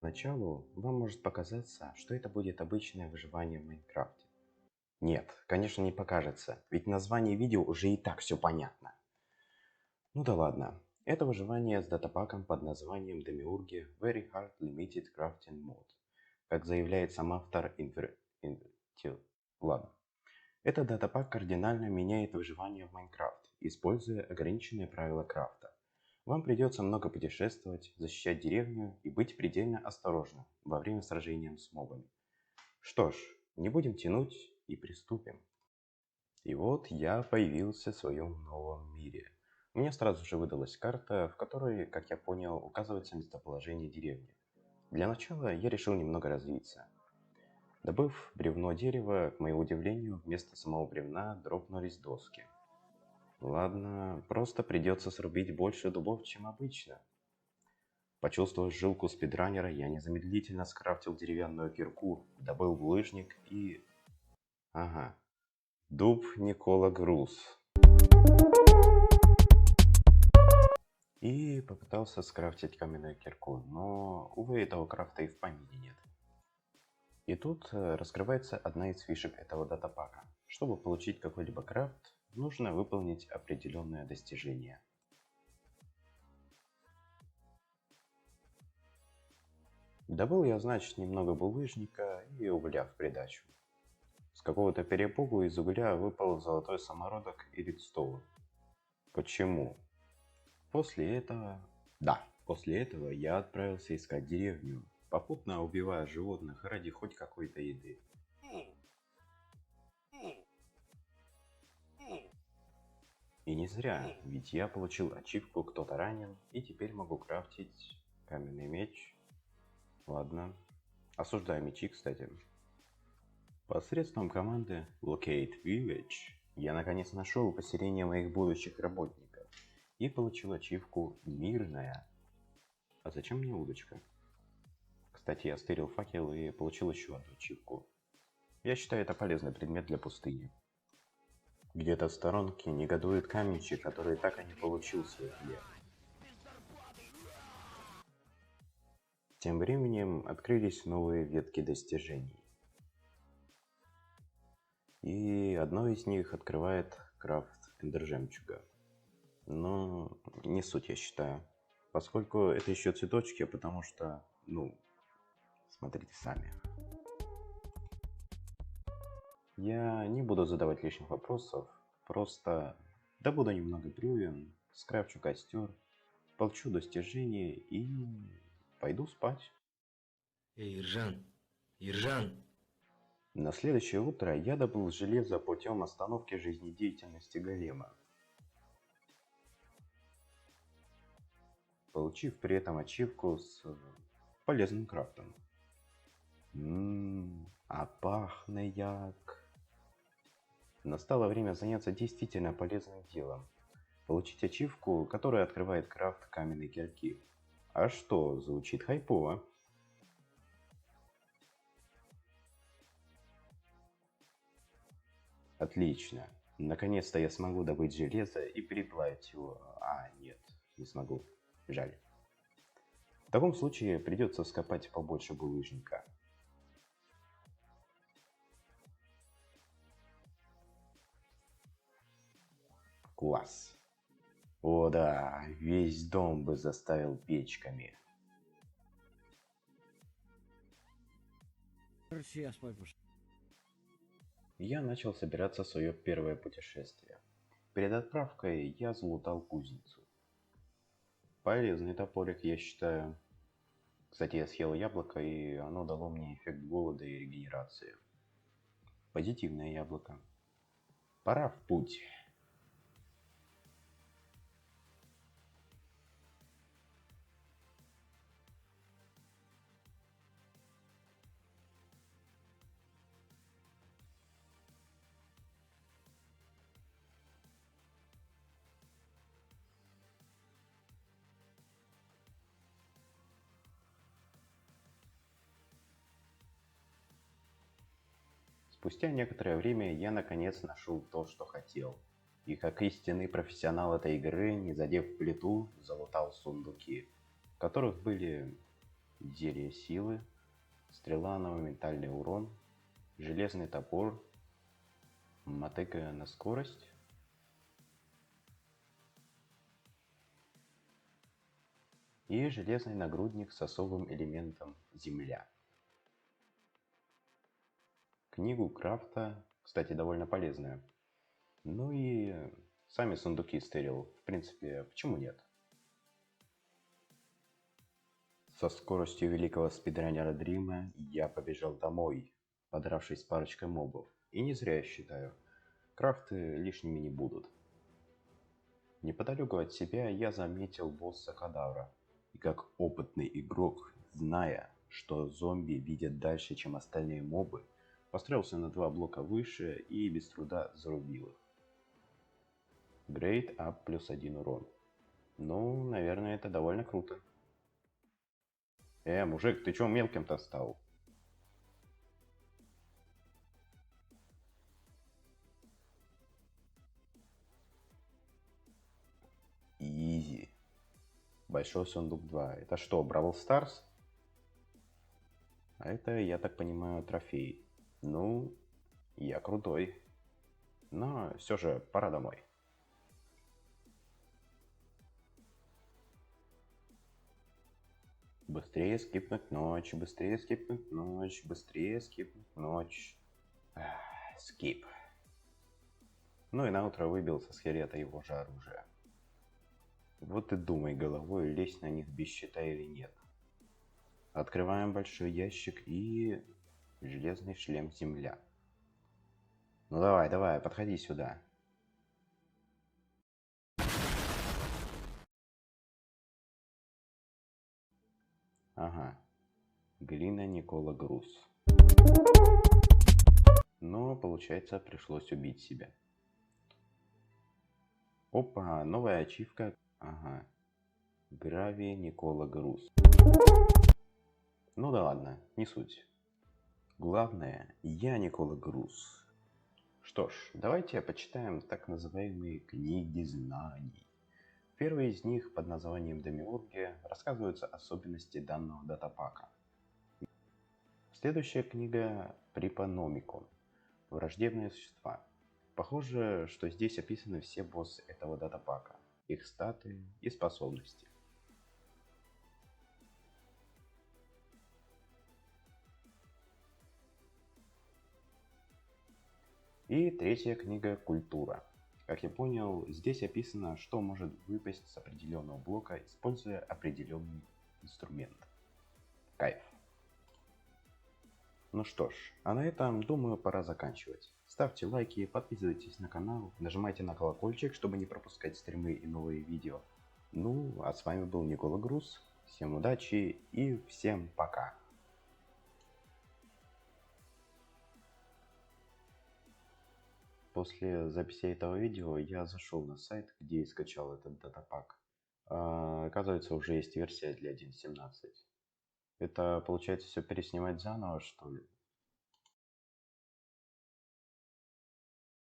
Поначалу вам может показаться, что это будет обычное выживание в Майнкрафте. Нет, конечно не покажется, ведь в названии видео уже и так все понятно. Ну да ладно, это выживание с датапаком под названием Demiurge Very Hard Limited Crafting Mode. Как заявляет сам автор Ладно. Этот датапак кардинально меняет выживание в Майнкрафт, используя ограниченные правила крафта. Вам придется много путешествовать, защищать деревню и быть предельно осторожным во время сражения с мобами. Что ж, не будем тянуть и приступим. И вот я появился в своем новом мире. У меня сразу же выдалась карта, в которой, как я понял, указывается местоположение деревни. Для начала я решил немного развиться. Добыв бревно дерева, к моему удивлению, вместо самого бревна дропнулись доски. Ладно, просто придется срубить больше дубов, чем обычно. Почувствовав жилку спидранера, я незамедлительно скрафтил деревянную кирку, добыл булыжник и... Ага, дуб Никола Груз. И попытался скрафтить каменную кирку, но, увы, этого крафта и в помине нет. И тут раскрывается одна из фишек этого датапака. Чтобы получить какой-либо крафт, нужно выполнить определенное достижение. Добыл я, значит, немного булыжника и угля в придачу. С какого-то перепугу из угля выпал золотой самородок и редстоун. Почему? После этого я отправился искать деревню, попутно убивая животных ради хоть какой-то еды. И не зря, ведь я получил ачивку «Кто-то ранен» и теперь могу крафтить каменный меч. Ладно. Осуждаю мечи, кстати. Посредством команды Locate Village я наконец нашел поселение моих будущих работников и получил ачивку «Мирная». А зачем мне удочка? Кстати, я стырил факел и получил еще одну ачивку. Я считаю это полезный предмет для пустыни. Где-то в сторонке негодует каменщик, который так и не получил свой хлеб. Тем временем открылись новые ветки достижений. И одно из них открывает крафт эндержемчуга. Но не суть, я считаю. Поскольку это еще цветочки, потому что, смотрите сами. Я не буду задавать лишних вопросов, просто добуду немного бревен, скрафчу костер, получу достижение и пойду спать. Эй, Иржан! На следующее утро я добыл железо путем остановки жизнедеятельности голема, получив при этом ачивку с полезным крафтом. А пахнет як. Настало время заняться действительно полезным делом. Получить ачивку, которая открывает крафт каменной кирки. А что, звучит хайпово. Отлично. Наконец-то я смогу добыть железо и переплавить его. Нет, не смогу. Жаль. В таком случае придется скопать побольше булыжника. Класс. О да, весь дом бы заставил печками. Я начал собираться в свое первое путешествие. Перед отправкой я залутал кузницу. Полезный топорик, я считаю. Кстати, я съел яблоко, и оно дало мне эффект голода и регенерации. Позитивное яблоко. Пора в путь. Спустя некоторое время я наконец нашел то, что хотел. И как истинный профессионал этой игры, не задев плиту, залутал сундуки, в которых были зелье силы, стрела на моментальный урон, железный топор, мотыга на скорость. И железный нагрудник с особым элементом земля. Книгу крафта, кстати, довольно полезная. Ну и сами сундуки стерил. В принципе, почему нет? Со скоростью великого спидранера Дрима я побежал домой, подравшись с парочкой мобов. И не зря я считаю. Крафты лишними не будут. Неподалеку от себя я заметил босса Кадавра. И как опытный игрок, зная, что зомби видят дальше, чем остальные мобы, построился на 2 блока выше и без труда зарубил их. Грейд ап плюс 1 урон. Ну, наверное, это довольно круто. Мужик, ты чё мелким-то стал? Изи. Большой сундук 2. Это что, Бравл Старс? А это, я так понимаю, трофей. Ну, я крутой. Но все же пора домой. Быстрее скипнуть ночь, быстрее скипнуть ночь, быстрее скипнуть ночь. Скип. Ну и наутро выбил со скелета его же оружие. Вот и думай головой, лезть на них без щита или нет. Открываем большой ящик и... железный шлем земля. Ну давай, давай, подходи сюда. Ага. Глина Никола Груз. Но, получается, пришлось убить себя. Опа, новая ачивка. Ага. Гравий Никола Груз. Ну да ладно, не суть. Главное, я Никола Груз. Что ж, давайте почитаем так называемые книги знаний. В первой из них под названием Демиурги рассказываются особенности данного датапака. Следующая книга Припономикон. Враждебные существа. Похоже, что здесь описаны все боссы этого датапака, их статы и способности. И третья книга Культура. Как я понял, здесь описано, что может выпасть с определенного блока, используя определенный инструмент. Кайф. Ну что ж, а на этом, думаю, пора заканчивать. Ставьте лайки, подписывайтесь на канал, нажимайте на колокольчик, чтобы не пропускать стримы и новые видео. Ну, а с вами был Никола Груз. Всем удачи и всем пока. После записи этого видео я зашел на сайт, где и скачал этот датапак. Оказывается, уже есть версия для 1.17. Это получается все переснимать заново, что ли?